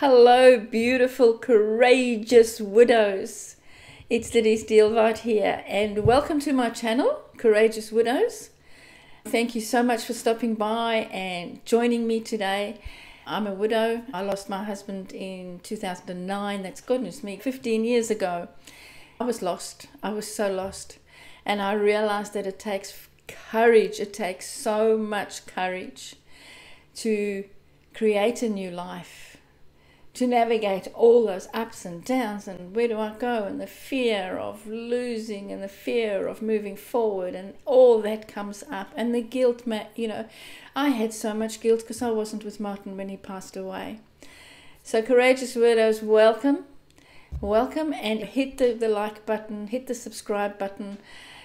Hello, beautiful, courageous widows. It's Denise Deelvaart here, and welcome to my channel, Courageous Widows. Thank you so much for stopping by and joining me today. I'm a widow. I lost my husband in 2009. That's, goodness me, 15 years ago. I was lost. I was so lost. And I realized that it takes courage. It takes so much courage to create a new life, to navigate all those ups and downs and where do I go, and the fear of losing and the fear of moving forward, and all that comes up, and the guilt. I had so much guilt because I wasn't with Martin when he passed away. So Courageous Widows, welcome, and hit the like button, hit the subscribe button,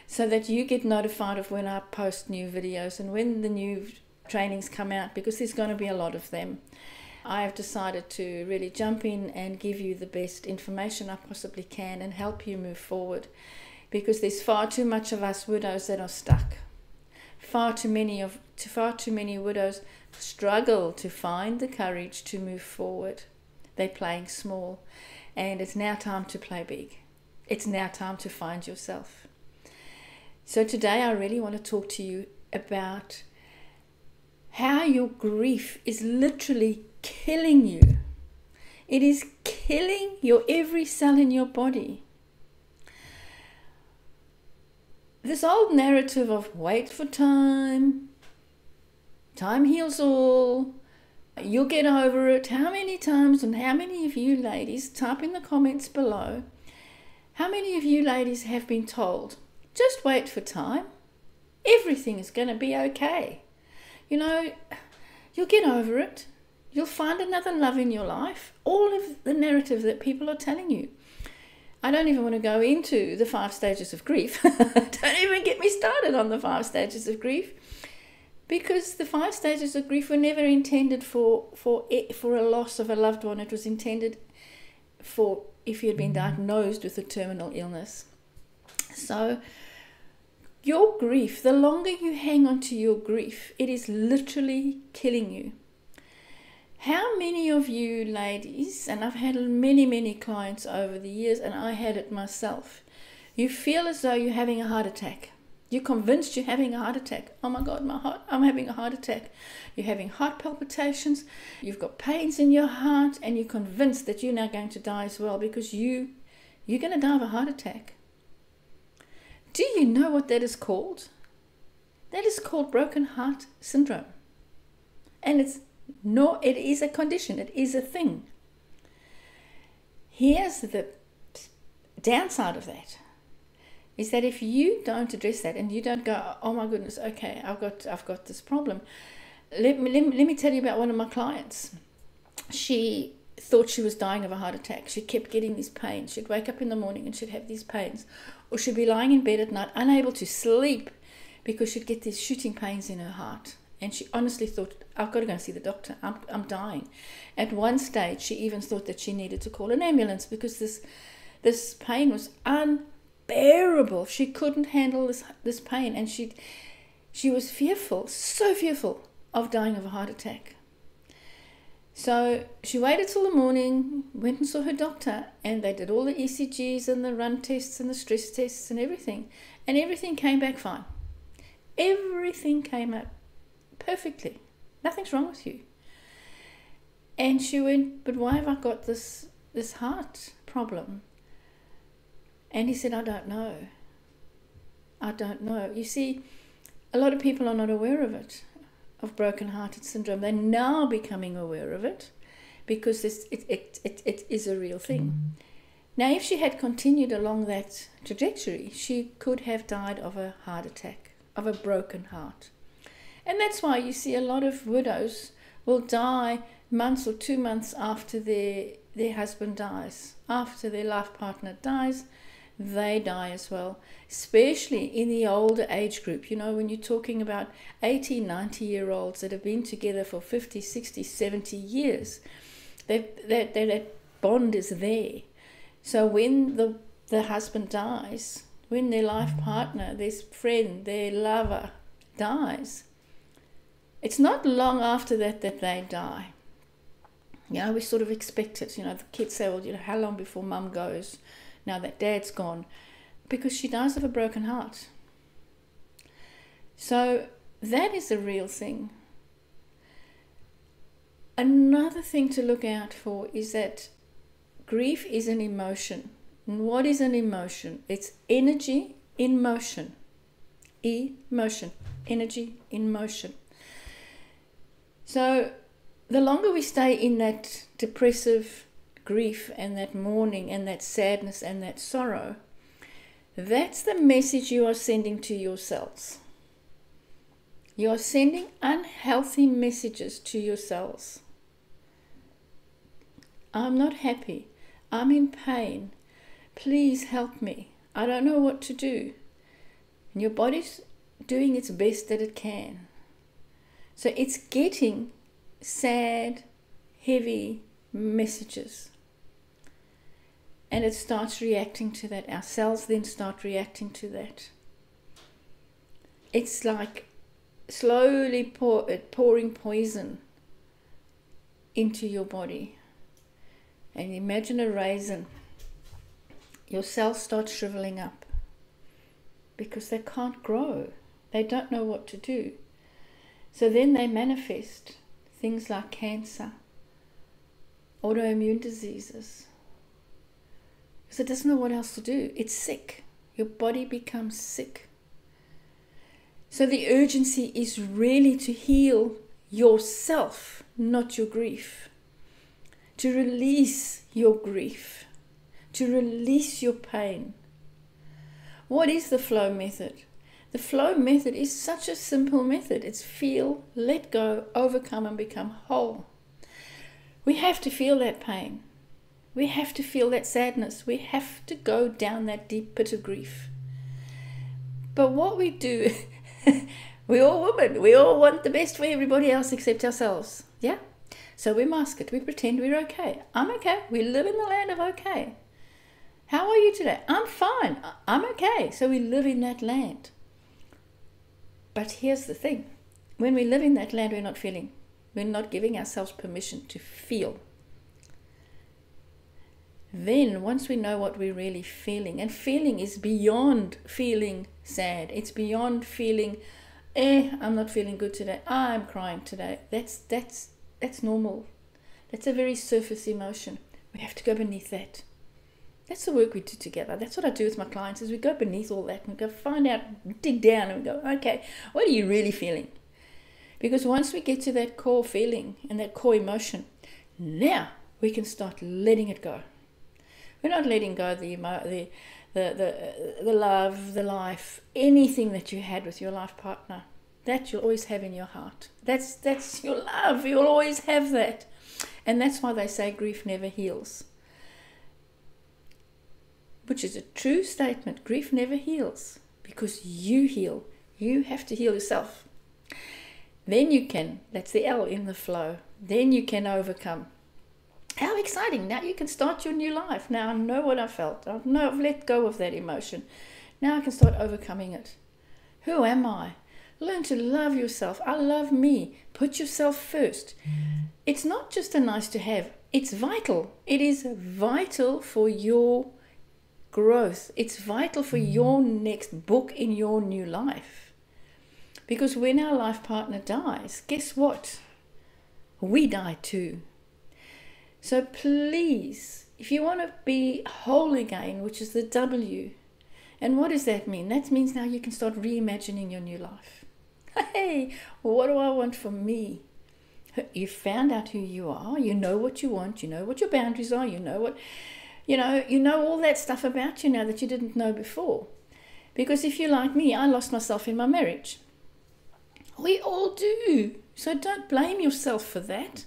so that you get notified of when I post new videos and when the new trainings come out, because there's going to be a lot of them. I have decided to really jump in and give you the best information I possibly can and help you move forward, because there's far too much of us widows that are stuck. Far too many widows struggle to find the courage to move forward. They're playing small, and it's now time to play big. It's now time to find yourself. So today I really want to talk to you about how your grief is literally killing you. It is killing your every cell in your body. This old narrative of wait for time heals all, you'll get over it. How many times, and how many of you ladies, type in the comments below, how many of you ladies have been told, just wait for time, everything is going to be okay. You'll get over it. You'll find another love in your life. All of the narrative that people are telling you. I don't even want to go into the 5 stages of grief. Don't even get me started on the 5 stages of grief. Because the 5 stages of grief were never intended for a loss of a loved one. It was intended for if you had been diagnosed with a terminal illness. So your grief, the longer you hang on to your grief, it is literally killing you. How many of you ladies, and I've had many clients over the years, and I had it myself, you feel as though you're having a heart attack. You're convinced you're having a heart attack. Oh my God, I'm having a heart attack. You're having heart palpitations, you've got pains in your heart, and you're convinced that you're now going to die as well, because you're going to die of a heart attack. Do you know what that is called? That is called broken heart syndrome. And it is a condition. It is a thing. Here's the downside of that, is that if you don't address that and you don't go, oh my goodness, okay, I've got this problem. Let me tell you about one of my clients. She thought she was dying of a heart attack. She kept getting these pains. She'd wake up in the morning and she'd have these pains, or she'd be lying in bed at night unable to sleep because she'd get these shooting pains in her heart. And she honestly thought, I've got to go and see the doctor. I'm dying. At one stage, she even thought that she needed to call an ambulance because this pain was unbearable. She couldn't handle this pain, and she was fearful, so fearful of dying of a heart attack. So she waited till the morning, went and saw her doctor, and they did all the ECGs and the run tests and the stress tests and everything came back fine. Everything came up perfectly. Nothing's wrong with you. And she went, but why have I got this heart problem? And he said, I don't know. You see, a lot of people are not aware of it, of broken-hearted syndrome. They're now becoming aware of it, because it is a real thing. Now, if she had continued along that trajectory, she could have died of a heart attack, of a broken heart. And that's why you see a lot of widows will die months or 2 months after their husband dies. After their life partner dies, they die as well, especially in the older age group. When you're talking about 80, 90-year-olds that have been together for 50, 60, 70 years, that bond is there. So when the husband dies, when their life partner, their friend, their lover dies, it's not long after that they die. We sort of expect it. The kids say, well, how long before mum goes now that dad's gone? Because she dies of a broken heart. So that is a real thing. Another thing to look out for is that grief is an emotion. And what is an emotion? It's energy in motion. Emotion. Energy in motion. So the longer we stay in that depressive grief and that mourning and that sadness and that sorrow, that's the message you are sending to yourselves. You are sending unhealthy messages to yourselves. I'm not happy. I'm in pain. Please help me. I don't know what to do. And your body's doing its best that it can. So it's getting sad, heavy messages. And it starts reacting to that. Our cells then start reacting to that. It's like slowly pouring poison into your body. And imagine a raisin. Your cells start shriveling up because they can't grow. They don't know what to do. So then they manifest things like cancer, autoimmune diseases. Because it doesn't know what else to do. It's sick. Your body becomes sick. So the urgency is really to heal yourself, not your grief. To release your grief. To release your pain. What is the flow method? The flow method is such a simple method. It's feel, let go, overcome and become whole. We have to feel that pain. We have to feel that sadness. We have to go down that deep pit of grief. But what we do, we're all women. We all want the best for everybody else except ourselves. Yeah? So we mask it. We pretend we're okay. I'm okay. We live in the land of okay. How are you today? I'm fine. I'm okay. So we live in that land. But here's the thing. When we live in that land, we're not feeling. We're not giving ourselves permission to feel. Then, once we know what we're really feeling, and feeling is beyond feeling sad. It's beyond feeling, I'm not feeling good today. I'm crying today. That's normal. That's a very surface emotion. We have to go beneath that. That's the work we do together. That's what I do with my clients, is we go beneath all that and go find out, dig down and go, okay, what are you really feeling? Because once we get to that core feeling and that core emotion, now we can start letting it go. We're not letting go the love, the life, anything that you had with your life partner. That you'll always have in your heart. That's your love. You'll always have that. And that's why they say grief never heals. Which is a true statement. Grief never heals because you heal. You have to heal yourself. Then you can, that's the L in the flow, then you can overcome. How exciting. Now you can start your new life. Now I know what I felt. I've let go of that emotion. Now I can start overcoming it. Who am I? Learn to love yourself. I love me. Put yourself first. It's not just a nice to have. It's vital. It is vital for your growth. It's vital for your next book in your new life. Because when our life partner dies, guess what? We die too. So please, if you want to be whole again, which is the W, and what does that mean? That means now you can start reimagining your new life. Hey, what do I want for me? You found out who you are. You know what you want. You know what your boundaries are. You know what, you know all that stuff about you now that you didn't know before. Because if you're like me, I lost myself in my marriage. We all do. So don't blame yourself for that.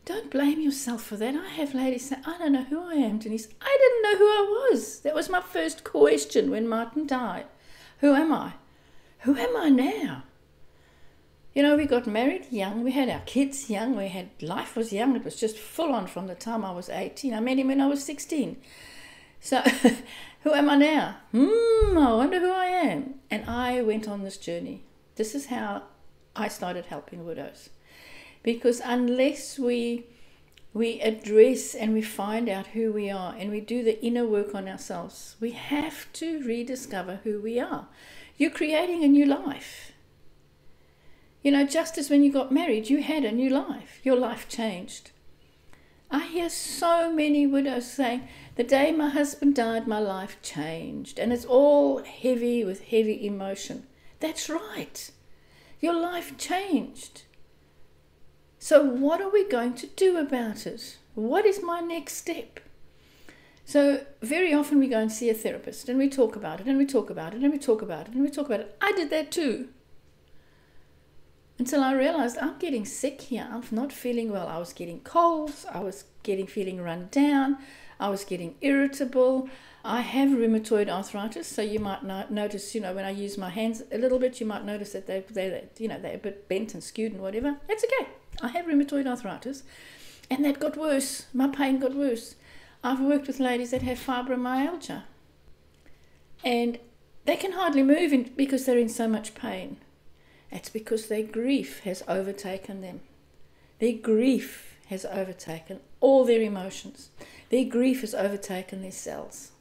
Don't blame yourself for that. I have ladies say, I don't know who I am, Denise. I didn't know who I was. That was my first question when Martin died. Who am I? Who am I now? We got married young. We had our kids young. Life was young. It was just full on from the time I was 18. I met him when I was 16. So who am I now? I wonder who I am. And I went on this journey. This is how I started helping widows. Because unless we address and we find out who we are and we do the inner work on ourselves, we have to rediscover who we are. You're creating a new life. You know, just as when you got married, you had a new life. Your life changed. I hear so many widows saying, the day my husband died, my life changed. And it's all heavy with heavy emotion. That's right. Your life changed. So what are we going to do about it? What is my next step? So very often we go and see a therapist and we talk about it and we talk about it and we talk about it and we talk about it. I did that too. Until I realized I'm getting sick here. I'm not feeling well. I was getting colds. I was feeling run down. I was getting irritable. I have rheumatoid arthritis, so you might notice, when I use my hands a little bit, you might notice that they're a bit bent and skewed and whatever. That's okay. I have rheumatoid arthritis, and that got worse. My pain got worse. I've worked with ladies that have fibromyalgia, and they can hardly move because they're in so much pain. It's because their grief has overtaken them. Their grief has overtaken all their emotions. Their grief has overtaken their cells.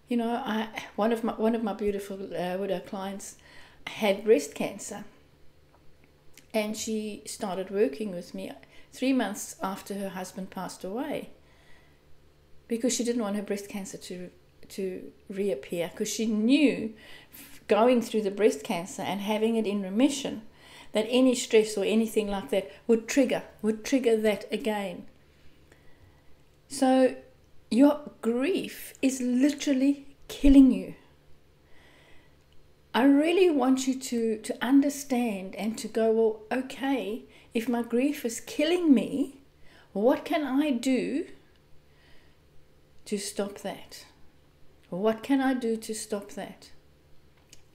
One of my beautiful widow clients had breast cancer, and she started working with me 3 months after her husband passed away, because she didn't want her breast cancer to reappear, because she knew, going through the breast cancer and having it in remission, that any stress or anything like that would trigger that again. So your grief is literally killing you. I really want you to understand and to go, well, okay, if my grief is killing me, what can I do to stop that? What can I do to stop that?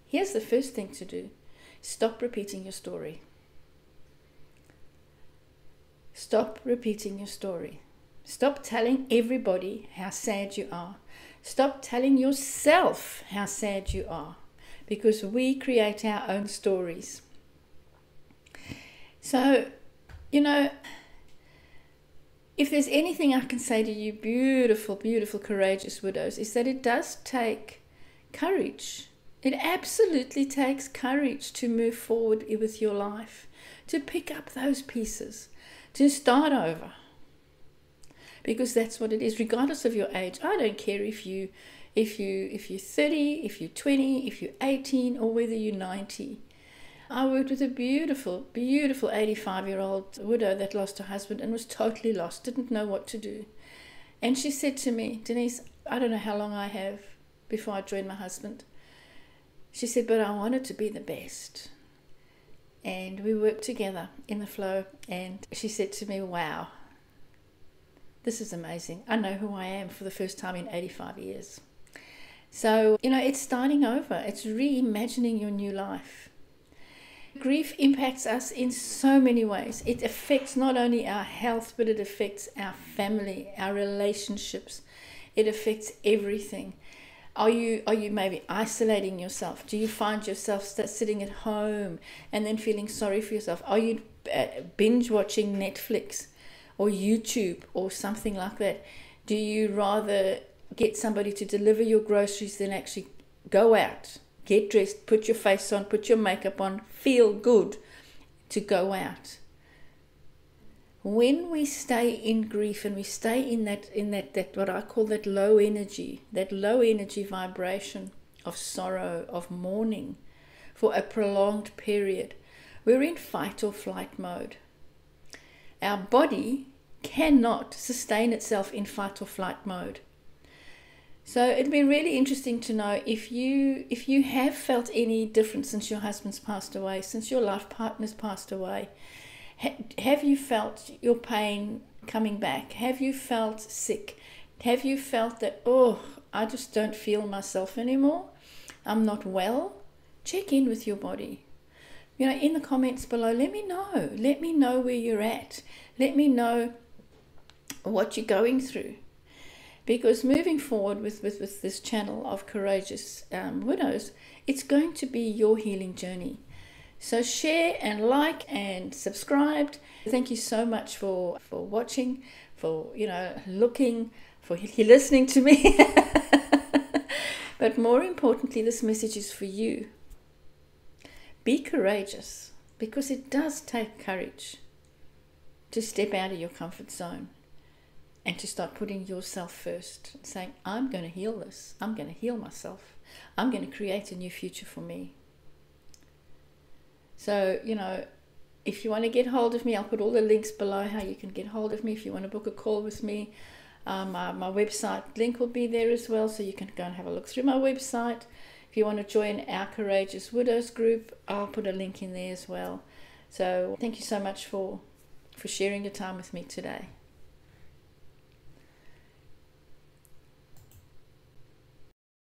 Here's the first thing to do. Stop repeating your story. Stop repeating your story. Stop telling everybody how sad you are. Stop telling yourself how sad you are, because we create our own stories. So, if there's anything I can say to you, beautiful, beautiful, courageous widows, is that it does take courage. It absolutely takes courage to move forward with your life, to pick up those pieces, to start over. Because that's what it is, regardless of your age. I don't care if you're 30, if you're 20, if you're 18, or whether you're 90. I worked with a beautiful, beautiful 85-year-old widow that lost her husband and was totally lost, didn't know what to do. And she said to me, Denise, I don't know how long I have before I join my husband. She said, but I wanted to be the best. And we worked together in the flow, and she said to me, wow, this is amazing. I know who I am for the first time in 85 years. So, it's starting over. It's reimagining your new life. Grief impacts us in so many ways. It affects not only our health, but it affects our family, our relationships. It affects everything. Are you maybe isolating yourself? Do you find yourself sitting at home and then feeling sorry for yourself? Are you binge watching Netflix or YouTube or something like that? Do you rather get somebody to deliver your groceries than actually go out, get dressed, put your face on, put your makeup on, feel good to go out? When we stay in grief and we stay in that what I call that low energy vibration of sorrow, of mourning for a prolonged period, we're in fight or flight mode. Our body cannot sustain itself in fight or flight mode. So it'd be really interesting to know if you have felt any difference since your husband's passed away, since your life partner's passed away. Have you felt your pain coming back? Have you felt sick? Have you felt that, I just don't feel myself anymore? I'm not well? Check in with your body. In the comments below, let me know. Let me know where you're at. Let me know what you're going through. Because moving forward with this channel of Courageous Widows, it's going to be your healing journey. So share and like and subscribe. Thank you so much for watching, for looking, for listening to me. But more importantly, this message is for you. Be courageous, because it does take courage to step out of your comfort zone and to start putting yourself first, saying, I'm going to heal this. I'm going to heal myself. I'm going to create a new future for me. So, if you want to get hold of me, I'll put all the links below how you can get hold of me. If you want to book a call with me, my website link will be there as well, so you can go and have a look through my website. If you want to join our Courageous Widows group, I'll put a link in there as well. So thank you so much for sharing your time with me today.